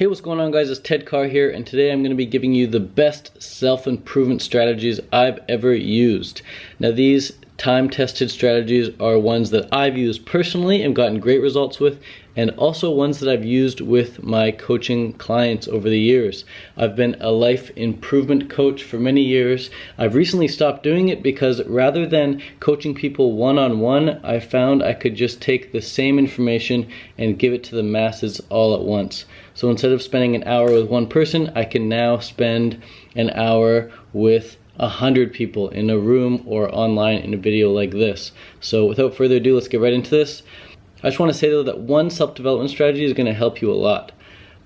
Hey, what's going on, guys? It's Ted Carr here, and today I'm going to be giving you the best self-improvement strategies I've ever used. Now, these time-tested strategies are ones that I've used personally and gotten great results with, and also ones that I've used with my coaching clients over the years. I've been a life improvement coach for many years. I've recently stopped doing it because rather than coaching people one-on-one, I found I could just take the same information and give it to the masses all at once. So instead of spending an hour with one person, I can now spend an hour with 100 people in a room or online in a video like this. So without further ado, let's get right into this. I just want to say though that one self-development strategy is going to help you a lot.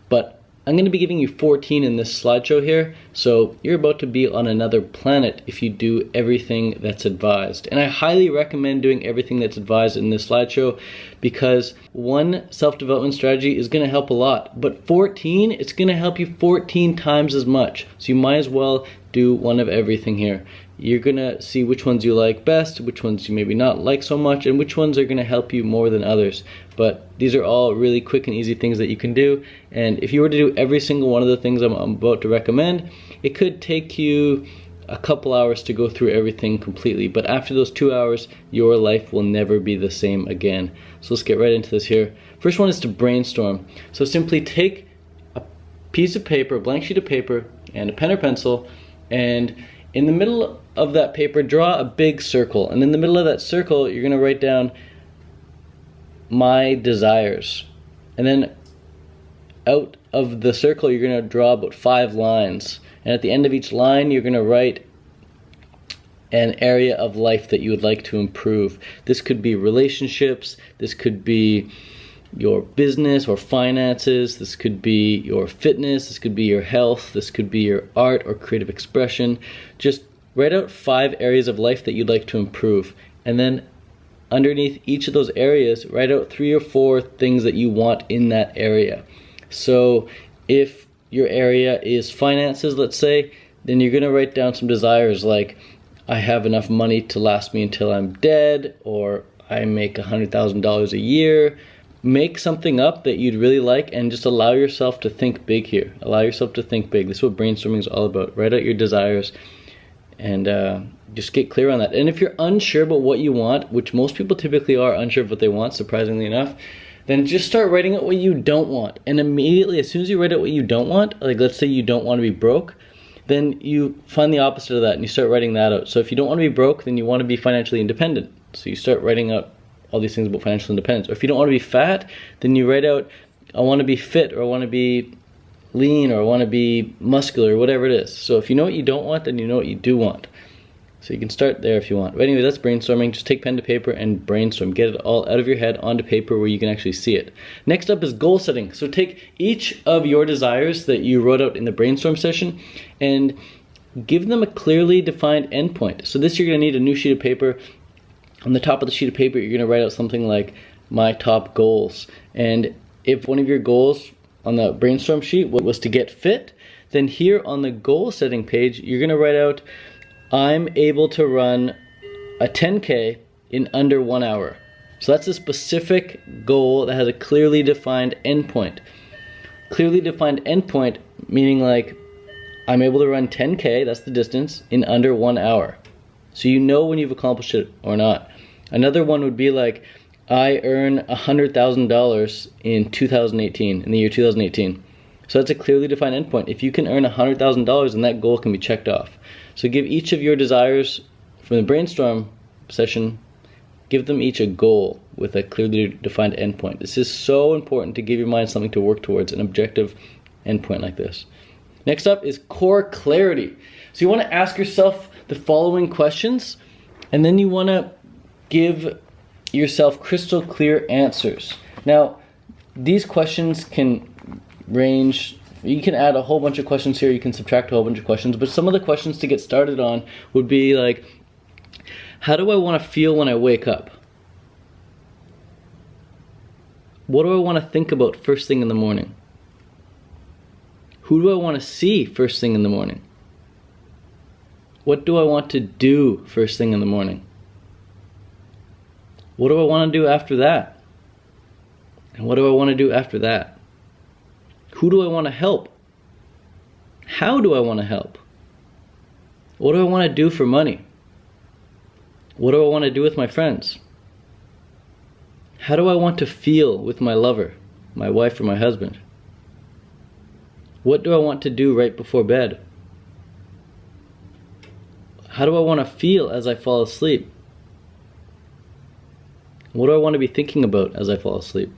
But I'm going to be giving you 14 in this slideshow here, so you're about to be on another planet if you do everything that's advised. And I highly recommend doing everything that's advised in this slideshow because one self-development strategy is going to help a lot, but 14, it's going to help you 14 times as much. So you might as well do one of everything here. You're going to see which ones you like best, which ones you maybe not like so much, and which ones are going to help you more than others. But these are all really quick and easy things that you can do. And if you were to do every single one of the things I'm about to recommend, it could take you a couple hours to go through everything completely. But after those 2 hours, your life will never be the same again. So let's get right into this here. First one is to brainstorm. So simply take a piece of paper, a blank sheet of paper, and a pen or pencil, and in the middle of that paper, draw a big circle. And in the middle of that circle, you're going to write down my desires. And then out of the circle, you're going to draw about 5 lines. And at the end of each line, you're going to write an area of life that you would like to improve. This could be relationships. This could be your business or finances. This could be your fitness. This could be your health. This could be your art or creative expression. Just write out 5 areas of life that you'd like to improve. And then underneath each of those areas, write out 3 or 4 things that you want in that area. So if your area is finances, let's say, then you're going to write down some desires like, I have enough money to last me until I'm dead, or I make $100,000 a year. Make something up that you'd really like and just allow yourself to think big here. Allow yourself to think big. This is what brainstorming is all about. Write out your desires and just get clear on that. And if you're unsure about what you want, which most people typically are unsure of what they want, surprisingly enough, then just start writing out what you don't want. And immediately, as soon as you write out what you don't want, like let's say you don't want to be broke, then you find the opposite of that and you start writing that out. So if you don't want to be broke, then you want to be financially independent. So you start writing out all these things about financial independence. Or if you don't want to be fat, then you write out, I want to be fit, or I want to be lean, or I want to be muscular, or whatever it is. So if you know what you don't want, then you know what you do want. So you can start there if you want. But anyway, that's brainstorming. Just take pen to paper and brainstorm. Get it all out of your head onto paper where you can actually see it. Next up is goal setting. So take each of your desires that you wrote out in the brainstorm session and give them a clearly defined endpoint. So this, you're going to need a new sheet of paper. On the top of the sheet of paper, you're going to write out something like my top goals. And if one of your goals on the brainstorm sheet was to get fit, then here on the goal setting page, you're going to write out, I'm able to run a 10K in under 1 hour. So that's a specific goal that has a clearly defined endpoint. Clearly defined endpoint meaning like I'm able to run 10K, that's the distance, in under 1 hour. So you know when you've accomplished it or not. Another one would be like, I earn $100,000 in 2018, in the year 2018. So that's a clearly defined endpoint. If you can earn $100,000, then that goal can be checked off. So give each of your desires from the brainstorm session, give them each a goal with a clearly defined endpoint. This is so important to give your mind something to work towards, an objective endpoint like this. Next up is core clarity. So you want to ask yourself the following questions, and then you want to give yourself crystal clear answers. Now, these questions can range, you can add a whole bunch of questions here, you can subtract a whole bunch of questions, but some of the questions to get started on would be like, how do I want to feel when I wake up? What do I want to think about first thing in the morning? Who do I want to see first thing in the morning? What do I want to do first thing in the morning? What do I want to do after that? And what do I want to do after that? Who do I want to help? How do I want to help? What do I want to do for money? What do I want to do with my friends? How do I want to feel with my lover, my wife, or my husband? What do I want to do right before bed? How do I want to feel as I fall asleep? What do I want to be thinking about as I fall asleep?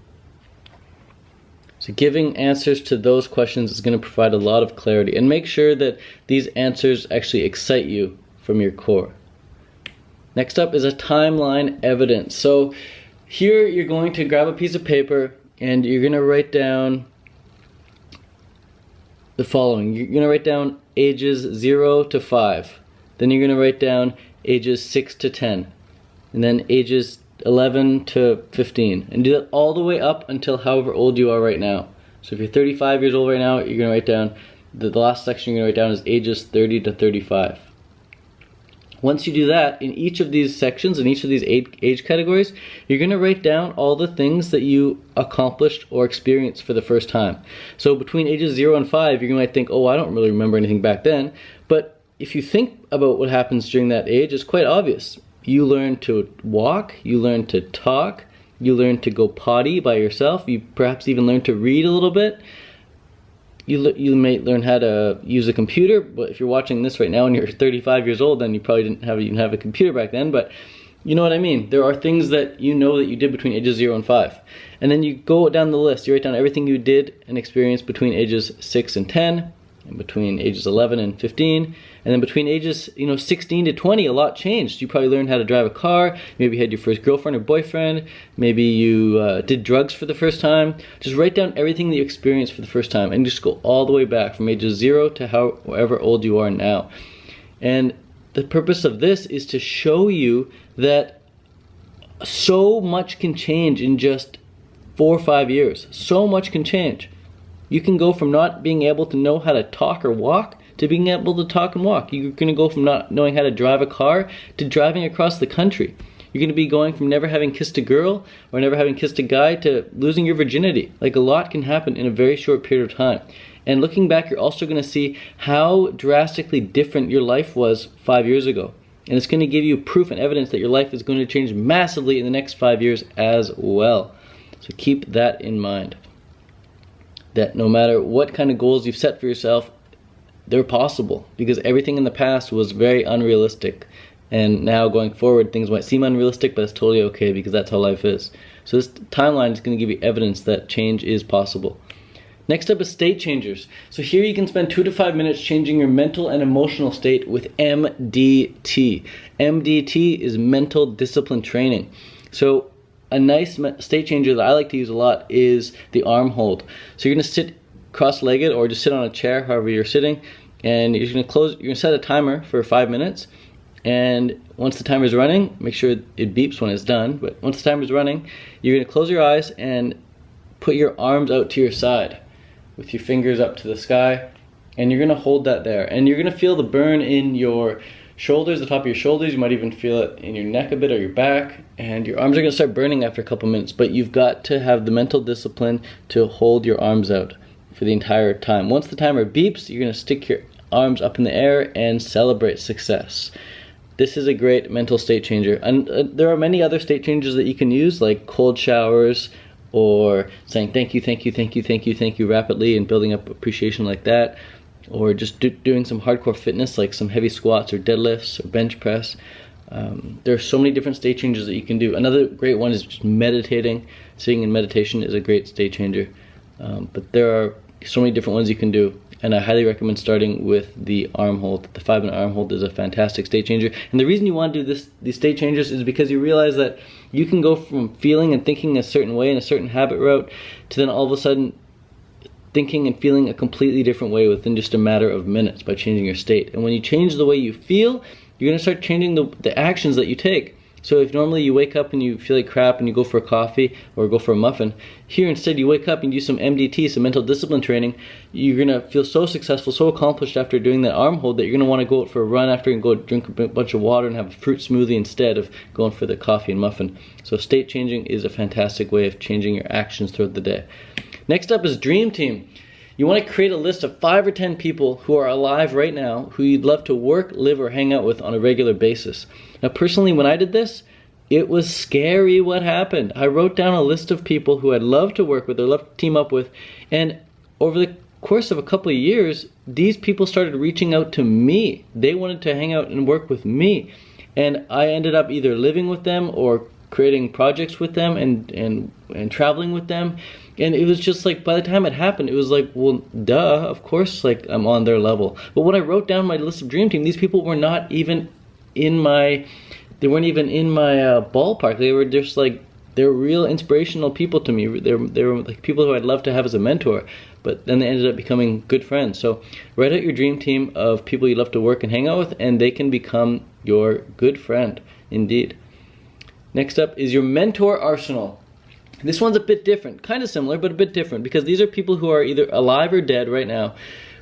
So giving answers to those questions is going to provide a lot of clarity, and make sure that these answers actually excite you from your core. Next up is a timeline evidence. So here you're going to grab a piece of paper and you're going to write down the following. You're going to write down ages 0 to 5. Then you're going to write down ages 6 to 10. And then ages 11 to 15, and do that all the way up until however old you are right now. So if you're 35 years old right now, you're going to write down, the last section you're going to write down is ages 30 to 35. Once you do that, in each of these sections, in each of these age categories, you're going to write down all the things that you accomplished or experienced for the first time. So between ages 0 and 5, you're going to think, oh, I don't really remember anything back then. But if you think about what happens during that age, it's quite obvious. You learn to walk, you learn to talk, you learn to go potty by yourself, you perhaps even learn to read a little bit. You may learn how to use a computer, but if you're watching this right now and you're 35 years old, then you probably didn't even have a computer back then, but you know what I mean. There are things that you know that you did between ages 0 and 5. And then you go down the list, you write down everything you did and experienced between ages 6 and 10, and between ages 11 and 15, and then between ages 16 to 20, a lot changed. You probably learned how to drive a car, maybe you had your first girlfriend or boyfriend, maybe you did drugs for the first time. Just write down everything that you experienced for the first time, and just go all the way back from ages 0 to however old you are now. And the purpose of this is to show you that so much can change in just 4 or 5 years. So much can change. You can go from not being able to know how to talk or walk to being able to talk and walk. You're going to go from not knowing how to drive a car to driving across the country. You're going to be going from never having kissed a girl or never having kissed a guy to losing your virginity. Like, a lot can happen in a very short period of time. And looking back, you're also going to see how drastically different your life was 5 years ago. And it's going to give you proof and evidence that your life is going to change massively in the next 5 years as well. So keep that in mind. That no matter what kind of goals you've set for yourself, they're possible, because everything in the past was very unrealistic, and now going forward things might seem unrealistic, but it's totally okay, because that's how life is. So this timeline is going to give you evidence that change is possible. Next up is state changers. So here you can spend 2 to 5 minutes changing your mental and emotional state with MDT. MDT is mental discipline training. So a nice state changer that I like to use a lot is the arm hold. So you're going to sit cross-legged or just sit on a chair, however you're sitting, and you're going to set a timer for 5 minutes, and once the timer is running, make sure it beeps when it's done, but once the timer is running, you're going to close your eyes and put your arms out to your side with your fingers up to the sky, and you're going to hold that there, and you're going to feel the burn in your shoulders, the top of your shoulders. You might even feel it in your neck a bit or your back, and your arms are going to start burning after a couple minutes, but you've got to have the mental discipline to hold your arms out for the entire time. Once the timer beeps, you're going to stick your arms up in the air and celebrate success. This is a great mental state changer. And there are many other state changers that you can use, like cold showers, or saying thank you, thank you, thank you, thank you, thank you rapidly, and building up appreciation like that, or just doing some hardcore fitness like some heavy squats or deadlifts or bench press. There are so many different state changes that you can do. Another great one is just meditating. Sitting in meditation is a great state changer. But there are so many different ones you can do, and I highly recommend starting with the arm hold. The 5-minute arm hold is a fantastic state changer, and the reason you want to do these state changers is because you realize that you can go from feeling and thinking a certain way in a certain habit route to then all of a sudden thinking and feeling a completely different way within just a matter of minutes by changing your state. And when you change the way you feel, you're going to start changing the actions that you take. So if normally you wake up and you feel like crap and you go for a coffee or go for a muffin, here instead you wake up and do some MDT, some mental discipline training, you're going to feel so successful, so accomplished after doing that arm hold that you're going to want to go out for a run after and go drink a bunch of water and have a fruit smoothie instead of going for the coffee and muffin. So state changing is a fantastic way of changing your actions throughout the day. Next up is Dream Team. You want to create a list of 5 or 10 people who are alive right now who you'd love to work, live, or hang out with on a regular basis. Now, personally, when I did this, it was scary what happened. I wrote down a list of people who I'd love to work with or love to team up with, and over the course of a couple of years, these people started reaching out to me. They wanted to hang out and work with me, and I ended up either living with them or creating projects with them and traveling with them. And it was just like, by the time it happened, it was like, well, duh, of course, like, I'm on their level. But when I wrote down my list of dream team, these people were not even in my, they weren't even in my ballpark. They were just like, they're real inspirational people to me. They were like people who I'd love to have as a mentor, but then they ended up becoming good friends. So write out your dream team of people you love to work and hang out with, and they can become your good friend, indeed. Next up is your mentor arsenal. This one's a bit different, kind of similar, but a bit different, because these are people who are either alive or dead right now,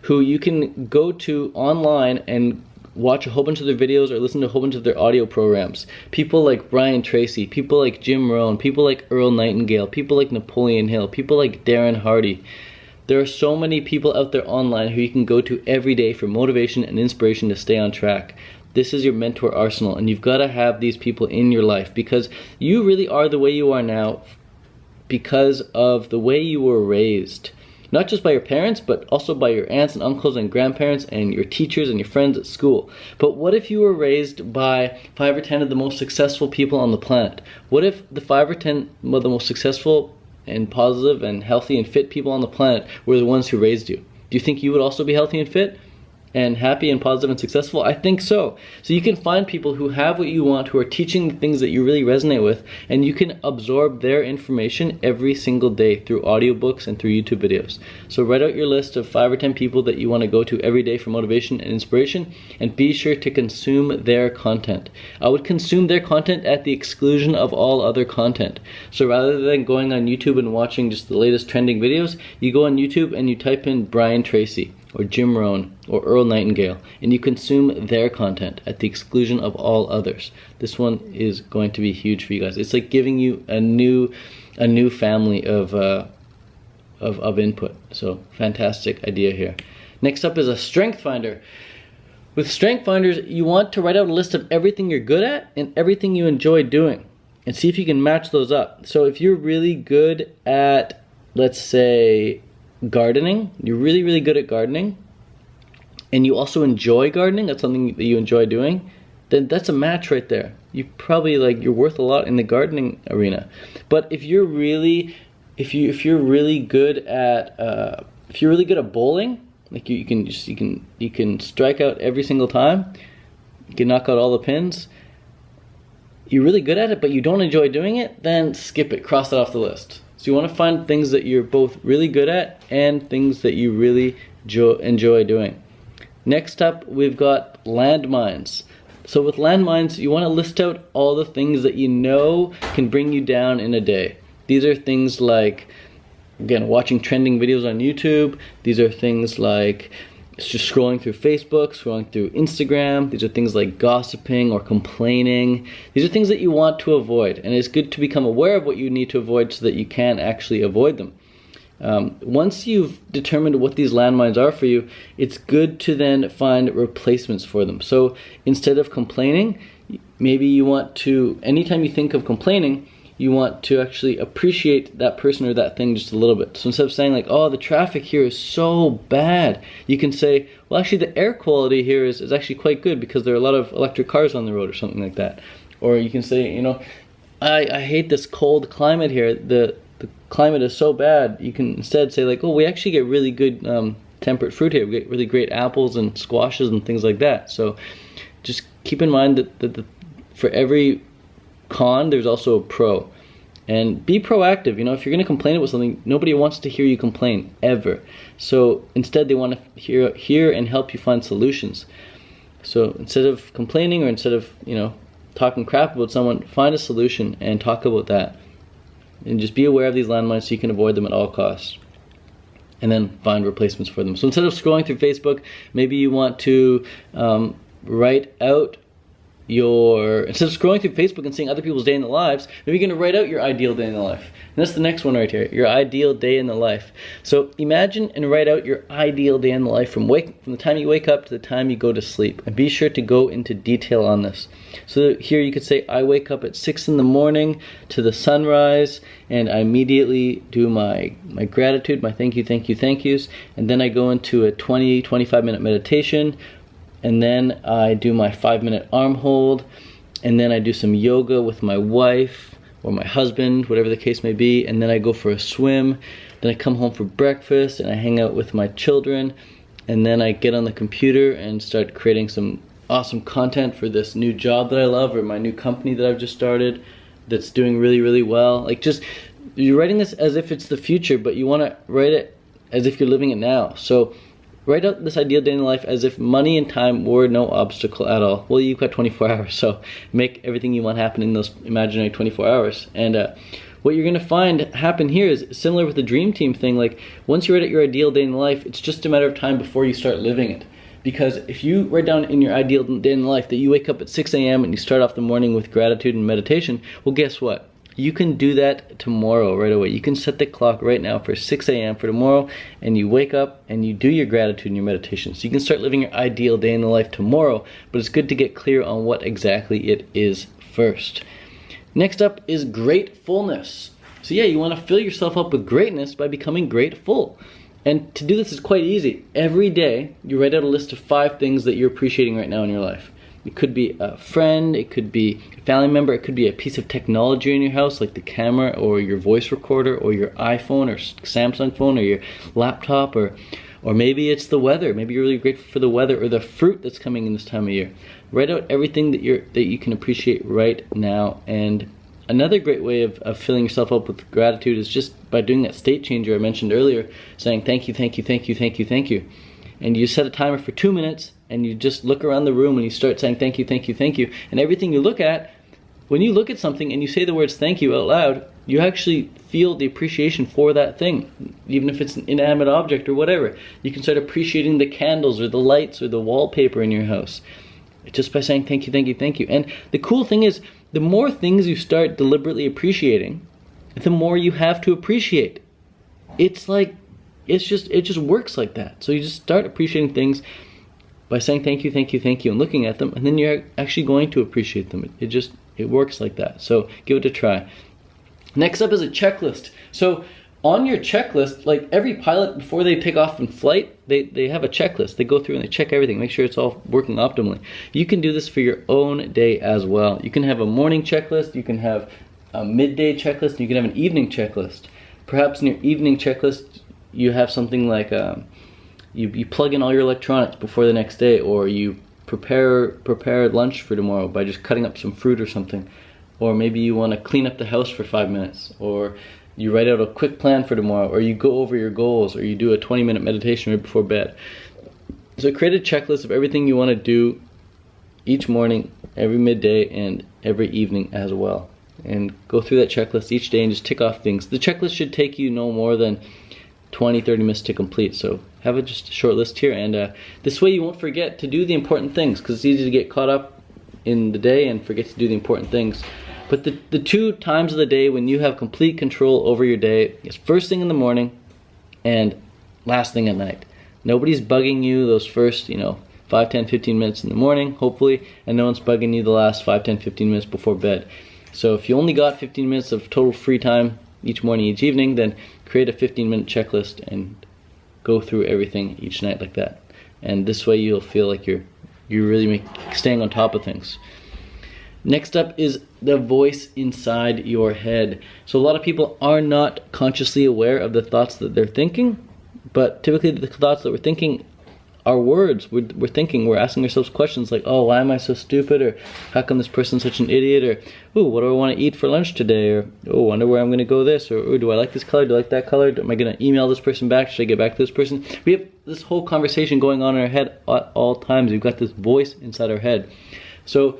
who you can go to online and watch a whole bunch of their videos or listen to a whole bunch of their audio programs. People like Brian Tracy, people like Jim Rohn, people like Earl Nightingale, people like Napoleon Hill, people like Darren Hardy. There are so many people out there online who you can go to every day for motivation and inspiration to stay on track. This is your mentor arsenal, and you've got to have these people in your life, because you really are the way you are now because of the way you were raised. Not just by your parents, but also by your aunts and uncles and grandparents and your teachers and your friends at school. But what if you were raised by 5 or 10 of the most successful people on the planet? What if the 5 or 10 of the most successful and positive and healthy and fit people on the planet were the ones who raised you? Do you think you would also be healthy and fit and happy and positive and successful? I think so. So you can find people who have what you want, who are teaching the things that you really resonate with, and you can absorb their information every single day through audiobooks and through YouTube videos. So write out your list of 5 or 10 people that you want to go to every day for motivation and inspiration, and be sure to consume their content. I would consume their content at the exclusion of all other content. So rather than going on YouTube and watching just the latest trending videos, you go on YouTube and you type in Brian Tracy, or Jim Rohn, or Earl Nightingale, and you consume their content at the exclusion of all others. This one is going to be huge for you guys. It's like giving you a new family of input. So fantastic idea here. Next up is a strength finder. With strength finders, you want to write out a list of everything you're good at and everything you enjoy doing, and see if you can match those up. So if you're really good at, let's say, gardening, you're really good at gardening, and you also enjoy gardening, that's something that you enjoy doing, then that's a match right there. You probably, like, you're worth a lot in the gardening arena. But if you're really good at bowling, like you can strike out every single time, you can knock out all the pins, you're really good at it but you don't enjoy doing it, then skip it, cross that off the list. So you want to find things that you're both really good at and things that you really enjoy doing. Next up, we've got landmines. So with landmines, you want to list out all the things that you know can bring you down in a day. These are things like, again, watching trending videos on YouTube. These are things like just scrolling through Facebook, scrolling through Instagram. These are things like gossiping or complaining. These are things that you want to avoid, and it's good to become aware of what you need to avoid so that you can actually avoid them. Once you've determined what these landmines are for you, it's good to then find replacements for them. So instead of complaining, maybe you want to, anytime you think of complaining, you want to actually appreciate that person or that thing just a little bit. So instead of saying like, oh, the traffic here is so bad, you can say, well, actually the air quality here is actually quite good because there are a lot of electric cars on the road, or something like that. Or you can say, you know, I hate this cold climate here. The climate is so bad. You can instead say like, oh, we actually get really good temperate fruit here. We get really great apples and squashes and things like that. So just keep in mind that for every con, there's also a pro. And be proactive. You know, if you're going to complain about something, nobody wants to hear you complain, ever. So instead they want to hear and help you find solutions. So instead of complaining, or instead of, you know, talking crap about someone, find a solution and talk about that. And just be aware of these landmines so you can avoid them at all costs. And then find replacements for them. So instead of scrolling through Facebook, maybe you want to write out instead of scrolling through Facebook and seeing other people's day in the lives, maybe you're going to write out your ideal day in the life. And that's the next one right here, your ideal day in the life. So imagine and write out your ideal day in the life from the time you wake up to the time you go to sleep. And be sure to go into detail on this. So here you could say, I wake up at 6 in the morning to the sunrise, and I immediately do my gratitude, my thank yous, and then I go into a 20-25 minute meditation, and then I do my 5-minute arm hold, and then I do some yoga with my wife or my husband, whatever the case may be, and then I go for a swim, then I come home for breakfast and I hang out with my children, and then I get on the computer and start creating some awesome content for this new job that I love, or my new company that I've just started that's doing really, really well. Like, just, you're writing this as if it's the future, but you want to write it as if you're living it now. So write out this ideal day in life as if money and time were no obstacle at all. Well, you've got 24 hours, so make everything you want happen in those imaginary 24 hours. And what you're going to find happen here is similar with the dream team thing. Like, once you write out your ideal day in life, it's just a matter of time before you start living it. Because if you write down in your ideal day in life that you wake up at 6 a.m. and you start off the morning with gratitude and meditation, well, guess what? You can do that tomorrow right away. You can set the clock right now for 6 a.m. for tomorrow, and you wake up and you do your gratitude and your meditation. So you can start living your ideal day in the life tomorrow, but it's good to get clear on what exactly it is first. Next up is gratefulness. So yeah, you want to fill yourself up with greatness by becoming grateful. And to do this is quite easy. Every day, you write out a list of 5 things that you're appreciating right now in your life. It could be a friend, it could be a family member, it could be a piece of technology in your house like the camera or your voice recorder or your iPhone or Samsung phone or your laptop, or maybe it's the weather. Maybe you're really grateful for the weather or the fruit that's coming in this time of year. Write out everything that you can appreciate right now. And another great way of filling yourself up with gratitude is just by doing that state changer I mentioned earlier, saying thank you, thank you, thank you, thank you, thank you. And you set a timer for 2 minutes, and you just look around the room and you start saying thank you, thank you, thank you. And everything you look at, when you look at something and you say the words thank you out loud, you actually feel the appreciation for that thing. Even if it's an inanimate object or whatever, you can start appreciating the candles or the lights or the wallpaper in your house just by saying thank you, thank you, thank you. And the cool thing is, the more things you start deliberately appreciating, the more you have to appreciate. It just works like that. So you just start appreciating things by saying thank you, thank you, thank you, and looking at them, and then you're actually going to appreciate them. It works like that. So give it a try. Next up is a checklist. So on your checklist, like every pilot before they take off in flight, they have a checklist. They go through and they check everything, make sure it's all working optimally. You can do this for your own day as well. You can have a morning checklist, you can have a midday checklist, and you can have an evening checklist. Perhaps in your evening checklist, you have something like you plug in all your electronics before the next day, or you prepare lunch for tomorrow by just cutting up some fruit or something. Or maybe you want to clean up the house for 5 minutes, or you write out a quick plan for tomorrow, or you go over your goals, or you do a 20-minute meditation right before bed. So create a checklist of everything you want to do each morning, every midday, and every evening as well. And go through that checklist each day and just tick off things. The checklist should take you no more than 20-30 minutes to complete. So have just a short list here, and this way you won't forget to do the important things, because it's easy to get caught up in the day and forget to do the important things. But the 2 times of the day when you have complete control over your day is first thing in the morning and last thing at night. Nobody's bugging you those first 5, 10, 15 minutes in the morning, hopefully, and no one's bugging you the last 5, 10, 15 minutes before bed. So if you only got 15 minutes of total free time each morning, each evening, then create a 15-minute checklist and go through everything each night like that. And this way you'll feel like you're really staying on top of things. Next up is the voice inside your head. So a lot of people are not consciously aware of the thoughts that they're thinking, but typically the thoughts that we're thinking are words. We're asking ourselves questions like, oh, why am I so stupid? Or how come this person's such an idiot? Or, oh, what do I want to eat for lunch today? Or, oh, I wonder where I'm going to go this? Or, oh, do I like this color? Do I like that color? Am I going to email this person back? Should I get back to this person? We have this whole conversation going on in our head at all times. We've got this voice inside our head. So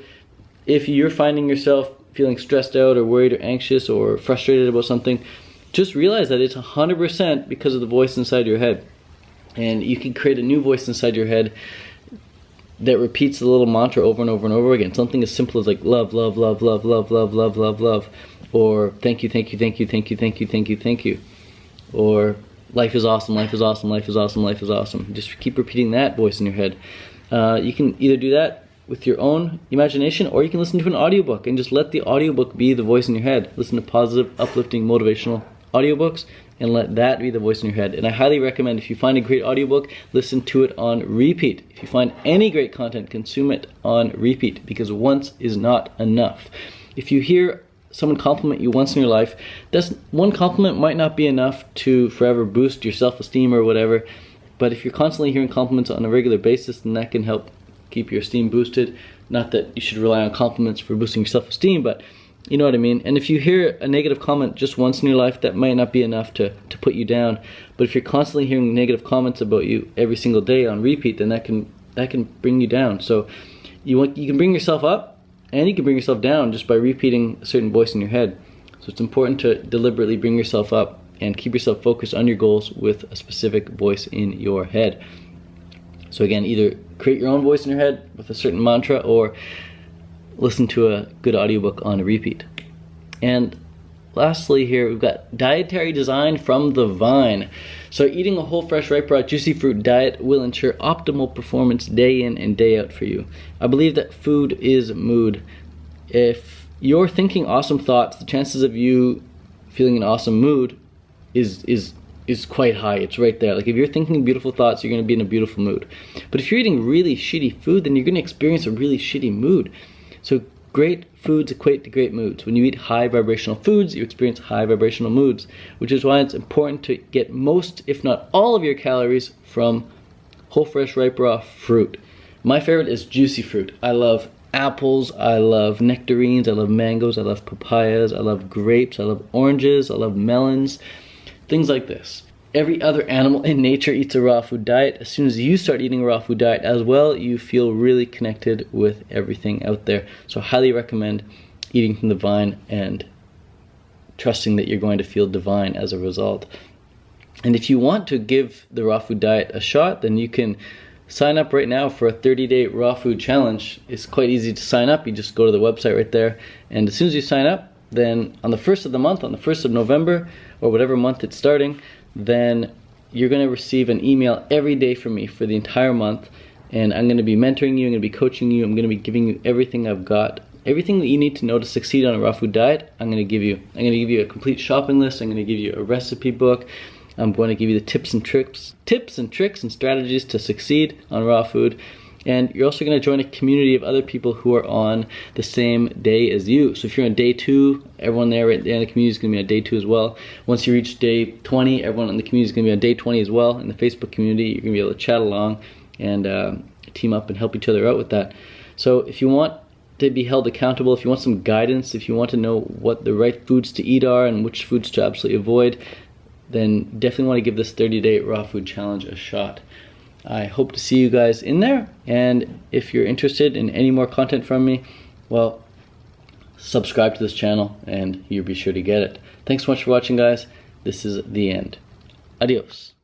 if you're finding yourself feeling stressed out or worried or anxious or frustrated about something, just realize that it's 100% because of the voice inside your head. And you can create a new voice inside your head that repeats the little mantra over and over and over again. Something as simple as like love, love, love, love, love, love, love, love, love, or thank you, thank you, thank you, thank you, thank you, thank you, thank you, or life is awesome, life is awesome, life is awesome, life is awesome. Just keep repeating that voice in your head. You can either do that with your own imagination, or you can listen to an audiobook and just let the audiobook be the voice in your head. Listen to positive, uplifting, motivational audiobooks and let that be the voice in your head. And I highly recommend, if you find a great audiobook, listen to it on repeat. If you find any great content, consume it on repeat, because once is not enough. If you hear someone compliment you once in your life, that's one compliment might not be enough to forever boost your self-esteem or whatever, but if you're constantly hearing compliments on a regular basis, then that can help keep your esteem boosted. Not that you should rely on compliments for boosting your self-esteem, but you know what I mean. And if you hear a negative comment just once in your life, that might not be enough to put you down. But if you're constantly hearing negative comments about you every single day on repeat, then that can bring you down. So you can bring yourself up, and you can bring yourself down just by repeating a certain voice in your head. So it's important to deliberately bring yourself up and keep yourself focused on your goals with a specific voice in your head. So again, either create your own voice in your head with a certain mantra, or listen to a good audiobook on repeat. And lastly here, we've got dietary design from the vine. So eating a whole, fresh, ripe, raw, juicy fruit diet will ensure optimal performance day in and day out for you. I believe that food is mood. If you're thinking awesome thoughts, the chances of you feeling an awesome mood is quite high. It's right there. Like if you're thinking beautiful thoughts, you're going to be in a beautiful mood. But if you're eating really shitty food, then you're going to experience a really shitty mood. So great foods equate to great moods. When you eat high vibrational foods, you experience high vibrational moods, which is why it's important to get most, if not all, of your calories from whole, fresh, ripe, raw fruit. My favorite is juicy fruit. I love apples, I love nectarines, I love mangoes, I love papayas, I love grapes, I love oranges, I love melons, things like this. Every other animal in nature eats a raw food diet. As soon as you start eating a raw food diet as well, you feel really connected with everything out there. So I highly recommend eating from the vine and trusting that you're going to feel divine as a result. And if you want to give the raw food diet a shot, then you can sign up right now for a 30-day raw food challenge. It's quite easy to sign up. You just go to the website right there, and as soon as you sign up, then on the 1st of the month, on the 1st of November, or whatever month it's starting, then you're going to receive an email every day from me for the entire month, and I'm going to be mentoring you, I'm going to be coaching you, I'm going to be giving you everything I've got. Everything that you need to know to succeed on a raw food diet, I'm going to give you. I'm going to give you a complete shopping list, I'm going to give you a recipe book, I'm going to give you the tips and tricks and strategies to succeed on raw food. And you're also going to join a community of other people who are on the same day as you. So if you're on day 2, everyone there in the community is going to be on day 2 as well. Once you reach day 20, everyone in the community is going to be on day 20 as well. In the Facebook community, you're going to be able to chat along and team up and help each other out with that. So if you want to be held accountable, if you want some guidance, if you want to know what the right foods to eat are and which foods to absolutely avoid, then definitely want to give this 30-day raw food challenge a shot. I hope to see you guys in there, and if you're interested in any more content from me, well, subscribe to this channel and you'll be sure to get it. Thanks so much for watching, guys. This is the end. Adios.